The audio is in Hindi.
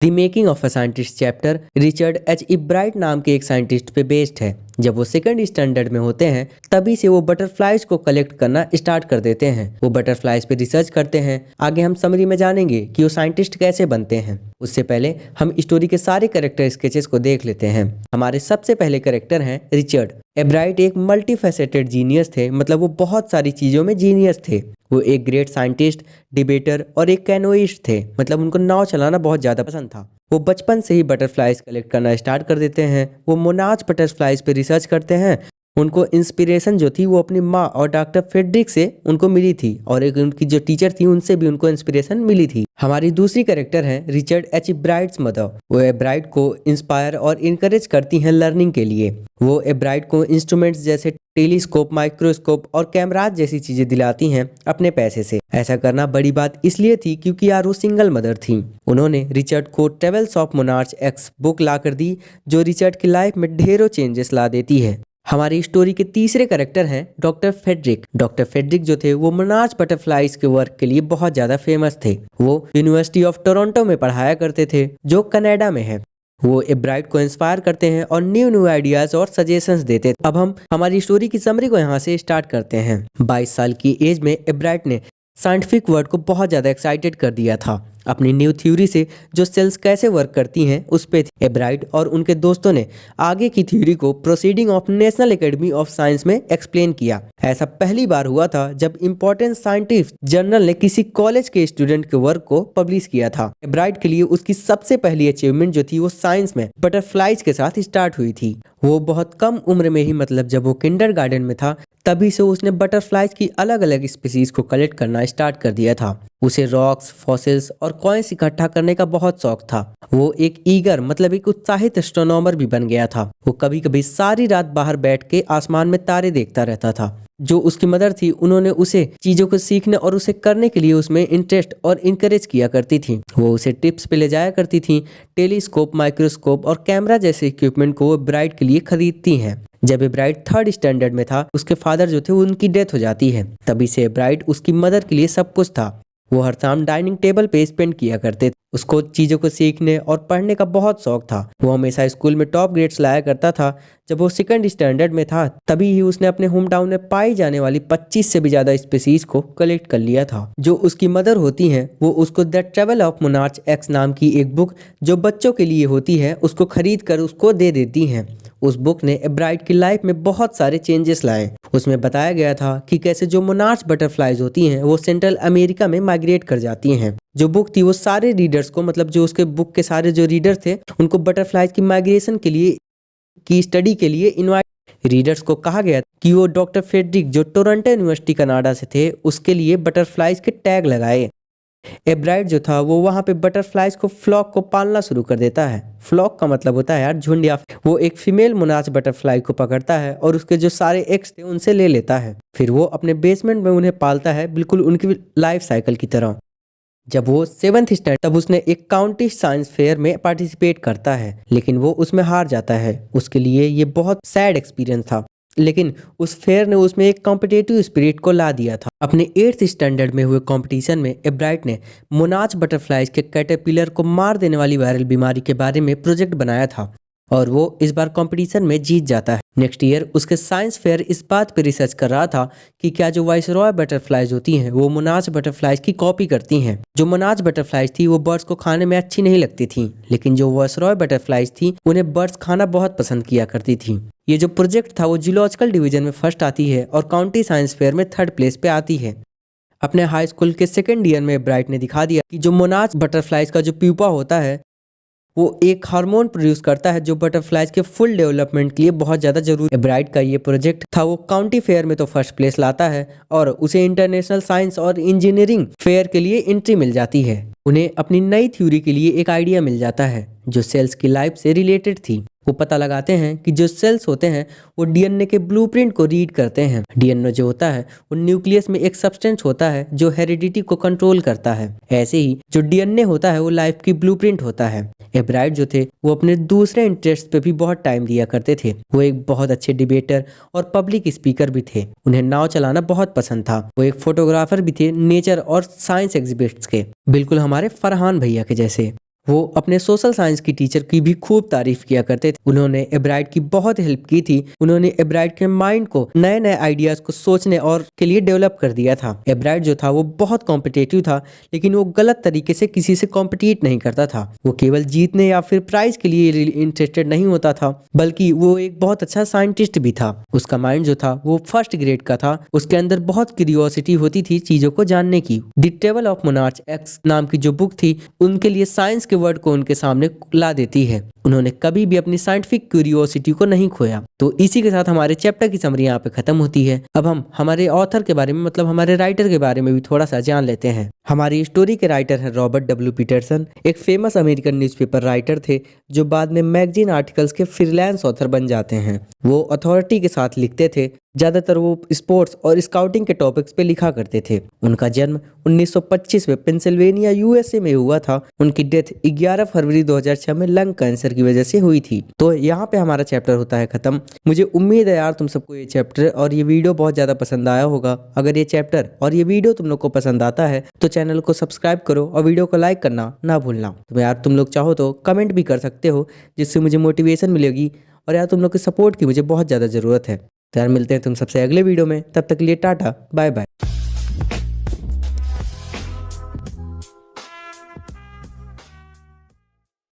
The making of a scientist chapter Richard H Ebright नाम के एक साइंटिस्ट पे बेस्ड है। जब वो सेकंड स्टैंडर्ड में होते हैं तभी से वो बटरफ्लाइज को कलेक्ट करना स्टार्ट कर देते हैं। वो बटरफ्लाइज पे रिसर्च करते हैं। आगे हम समरी में जानेंगे कि वो साइंटिस्ट कैसे बनते हैं। उससे पहले हम स्टोरी के सारे कैरेक्टर स्केचेस को देख लेते हैं। हमारे सबसे पहले कैरेक्टर हैं रिचर्ड। एब्राइट एक मल्टी फैसेटेड जीनियस थे, मतलब वो बहुत सारी चीज़ों में जीनियस थे। वो एक ग्रेट साइंटिस्ट, डिबेटर और एक कैनोइस्ट थे, मतलब उनको नाव चलाना बहुत ज़्यादा पसंद था। वो बचपन से ही बटरफ्लाइज कलेक्ट करना स्टार्ट कर देते हैं। वो मोनार्च बटरफ्लाइज पे रिसर्च करते हैं। उनको इंस्पिरेशन जो थी वो अपनी माँ और डॉक्टर फेड्रिक से उनको मिली थी, और एक उनकी जो टीचर थी उनसे भी उनको इंस्पिरेशन मिली थी। हमारी दूसरी कैरेक्टर है रिचर्ड एच ब्राइट्स मदर। वो एब्राइट को इंस्पायर और इनकरेज करती हैं लर्निंग के लिए। वो एब्राइट को इंस्ट्रूमेंट्स जैसे टेलीस्कोप, माइक्रोस्कोप और कैमराज जैसी चीजें दिलाती हैं अपने पैसे से। ऐसा करना बड़ी बात इसलिए थी क्योंकि यार वो सिंगल मदर थी। उन्होंने रिचर्ड को travels of monarch X book ला कर दी, जो रिचर्ड की लाइफ में ढेरों चेंजेस ला देती है। हमारी स्टोरी के तीसरे कैरेक्टर हैं डॉक्टर फेड्रिक। डॉक्टर फेड्रिक जो थे वो मोनार्च बटरफ्लाइज के वर्क के लिए बहुत ज्यादा फेमस थे। वो यूनिवर्सिटी ऑफ टोरंटो में पढ़ाया करते थे, जो कनाडा में है। वो एब्राइट को इंस्पायर करते हैं और न्यू न्यू आइडियाज और सजेशंस देते। अब हम हमारी स्टोरी की समरी को यहाँ से स्टार्ट करते हैं। 22 साल की एज में एब्राइट ने साइंटिफिक वर्ल्ड को बहुत ज़्यादा एक्साइटेड कर दिया था। अपनी न्यू थ्योरी से जो सेल्स कैसे वर्क करती हैं उस पे एब्राइट और उनके दोस्तों ने आगे की थ्योरी को proceeding of national academy of science में एक्सप्लेन किया। ऐसा पहली बार हुआ था जब इम्पोर्टेंट साइंटिफिक जर्नल ने किसी कॉलेज के स्टूडेंट के वर्क को पब्लिश किया था। एब्राइट के लिए उसकी सबसे पहली अचीवमेंट जो थी वो साइंस में बटरफ्लाइज के साथ स्टार्ट हुई थी। वो बहुत कम उम्र में ही, मतलब जब वो किंडरगार्टन में था तभी से उसने बटरफ्लाइज की अलग अलग स्पीसीज को कलेक्ट करना स्टार्ट कर दिया था। उसे रॉक्स, फॉसिल्स और कॉइन्स इकट्ठा करने का बहुत शौक था। वो एक ईगर, मतलब एक उत्साहित एस्ट्रोनॉमर भी बन गया था। वो कभी कभी सारी रात बाहर बैठ के आसमान में तारे देखता रहता था। जो उसकी मदर थी उन्होंने उसे चीजों को सीखने और उसे करने के लिए उसमें इंटरेस्ट और इनकरेज किया करती थी। वो उसे टिप्स पे ले जाया करती थी। टेलीस्कोप, माइक्रोस्कोप और कैमरा जैसे इक्विपमेंट को वो ब्राइट के लिए खरीदती हैं। जब ब्राइट थर्ड स्टैंडर्ड में था उसके फादर जो थे उनकी डेथ हो जाती है। तभी से ब्राइट उसकी मदर के लिए सब कुछ था। वो हर शाम डाइनिंग टेबल पे स्पेंड किया करते थे। उसको चीज़ों को सीखने और पढ़ने का बहुत शौक था। वो हमेशा स्कूल में टॉप ग्रेड्स लाया करता था। जब वो सेकंड स्टैंडर्ड में था तभी ही उसने अपने होम टाउन में पाई जाने वाली 25 से भी ज़्यादा स्पीसीज को कलेक्ट कर लिया था। जो उसकी मदर होती हैं वो उसको the travel of monarch x नाम की एक बुक जो बच्चों के लिए होती है उसको खरीद कर उसको दे देती हैं। उस बुक ने एब्राइट की लाइफ में बहुत सारे चेंजेस लाए। उसमें बताया गया था कि कैसे जो मोनार्च बटरफ्लाइज होती हैं वो सेंट्रल अमेरिका में माइग्रेट कर जाती हैं। जो बुक थी वो सारे रीडर्स को, मतलब जो उसके बुक के सारे जो रीडर थे उनको बटरफ्लाइज की माइग्रेशन के लिए, की स्टडी के लिए इनवाइट। रीडर्स को कहा गया कि वो डॉक्टर फेड्रिक जो टोरंटो यूनिवर्सिटी कनाडा से थे उसके लिए बटरफ्लाइज के टैग लगाए। एब्राइट जो था वो वहाँ पे बटरफ्लाइज को फ्लॉक को पालना शुरू कर देता है। फ्लॉक का मतलब होता है यार झुंड। या वो एक फीमेल मोनार्च बटरफ्लाई को पकड़ता है और उसके जो सारे एग्स थे उनसे ले लेता है। फिर वो अपने बेसमेंट में उन्हें पालता है, बिल्कुल उनकी लाइफ साइकिल की तरह। जब वो 7th स्टैंडर्ड तब उसने एक काउंटी साइंस फेयर में पार्टिसिपेट करता है, लेकिन वो उसमें हार जाता है। उसके लिए ये बहुत सैड एक्सपीरियंस था, लेकिन उस फेयर ने उसमें एक कॉम्पिटिटिव स्पिरिट को ला दिया था। अपने 8th स्टैंडर्ड में हुए कंपटीशन में एब्राइट ने मोनार्च बटरफ्लाइज के कैटरपिलर को मार देने वाली वायरल बीमारी के बारे में प्रोजेक्ट बनाया था और वो इस बार कंपटीशन में जीत जाता है। नेक्स्ट ईयर उसके साइंस फेयर इस बात पे रिसर्च कर रहा था कि क्या जो वाइसरॉय बटरफ्लाइज होती हैं वो मोनार्च बटरफ्लाइज की कॉपी करती हैं। जो मोनार्च बटरफ्लाइज थी वो बर्ड्स को खाने में अच्छी नहीं लगती थी, लेकिन जो वाइसरॉय बटरफ्लाइज थी उन्हें बर्ड्स खाना बहुत पसंद किया करती थी। ये जो प्रोजेक्ट था वो जूलॉजिकल डिवीजन में फर्स्ट आती है और काउंटी साइंस फेयर में 3rd प्लेस पे आती है। अपने हाई स्कूल के 2nd ईयर में ब्राइट ने दिखा दिया कि जो मोनार्च बटरफ्लाइज का जो प्यूपा होता है वो एक हार्मोन प्रोड्यूस करता है जो बटरफ्लाइज के फुल डेवलपमेंट के लिए बहुत ज़्यादा जरूरी है। ब्राइट का ये प्रोजेक्ट था वो काउंटी फेयर में तो फर्स्ट प्लेस लाता है और उसे इंटरनेशनल साइंस और इंजीनियरिंग फेयर के लिए एंट्री मिल जाती है। उन्हें अपनी नई थ्योरी के लिए एक आइडिया मिल जाता है जो सेल्स की लाइफ से रिलेटेड थी। वो पता लगाते हैं कि जो सेल्स होते हैं वो डीएनए के ब्लूप्रिंट को रीड करते हैं। डीएनए जो होता है वो न्यूक्लियस में एक सब्सटेंस होता है जो हेरिडिटी को कंट्रोल करता है। ऐसे ही जो डीएनए होता है वो लाइफ की ब्लूप्रिंट होता है। एब्राइट जो थे वो अपने दूसरे इंटरेस्ट पे भी बहुत टाइम दिया करते थे। वो एक बहुत अच्छे डिबेटर और पब्लिक स्पीकर भी थे। उन्हें नाव चलाना बहुत पसंद था। वो एक फोटोग्राफर भी थे नेचर और साइंस एग्जिबिट्स के, बिल्कुल हमारे फरहान भैया के जैसे। वो अपने सोशल साइंस की टीचर की भी खूब तारीफ किया करते थे। उन्होंने एब्राइट की बहुत हेल्प की थी। उन्होंने एब्राइट के माइंड को नए नए आइडियाज को सोचने और के लिए डेवलप कर दिया था। एब्राइट जो था वो बहुत कॉम्पिटेटिव था, लेकिन वो गलत तरीके से किसी से कॉम्पिटिट नहीं करता था। वो केवल जीतने या फिर प्राइज के लिए इंटरेस्टेड नहीं होता था, बल्कि वो एक बहुत अच्छा साइंटिस्ट भी था। उसका माइंड जो था वो फर्स्ट ग्रेड का था। उसके अंदर बहुत क्यूरियोसिटी होती थी चीजों को जानने की। The table of monarch x नाम की जो बुक थी, उनके लिए साइंस के वर्ड को उनके सामने ला देती है। उन्होंने कभी भी अपनी साइंटिफिक क्यूरियोसिटी को नहीं खोया। तो इसी के साथ हमारे चैप्टर की समरी यहाँ पे खत्म होती है। अब हम हमारे ऑथर के बारे में, मतलब हमारे राइटर के बारे में भी थोड़ा सा जान लेते हैं। हमारी स्टोरी के राइटर हैं रॉबर्ट डब्ल्यू पीटरसन। एक फेमस अमेरिकन न्यूज़पेपर राइटर थे जो बाद में मैगजीन आर्टिकल्स के फ्रीलांस ऑथर बन जाते हैं। वो अथॉरिटी के साथ लिखते थे। ज्यादातर वो स्पोर्ट्स और स्काउटिंग के टॉपिक्स पे लिखा करते थे। उनका जन्म 1925 में पेंसिल्वेनिया यूएसए में हुआ था। उनकी डेथ 11 फरवरी 2006 में लंग कैंसर की वजह से हुई थी। तो यहाँ पे हमारा चैप्टर होता है खत्म। मुझे उम्मीद है यार तुम सबको ये चैप्टर और ये वीडियो बहुत ज्यादा पसंद आया होगा। अगर ये चैप्टर और ये वीडियो तुम लोग को पसंद आता है तो चैनल को सब्सक्राइब करो और वीडियो को लाइक करना ना भूलना। तो यार तुम लोग चाहो तो कमेंट भी कर सकते हो, जिससे मुझे मोटिवेशन मिलेगी। और यार तुम लोग की सपोर्ट की मुझे बहुत ज़्यादा ज़रूरत है। तो यार मिलते हैं तुम सबसे अगले वीडियो में। तब तक के लिए टाटा बाय बाय।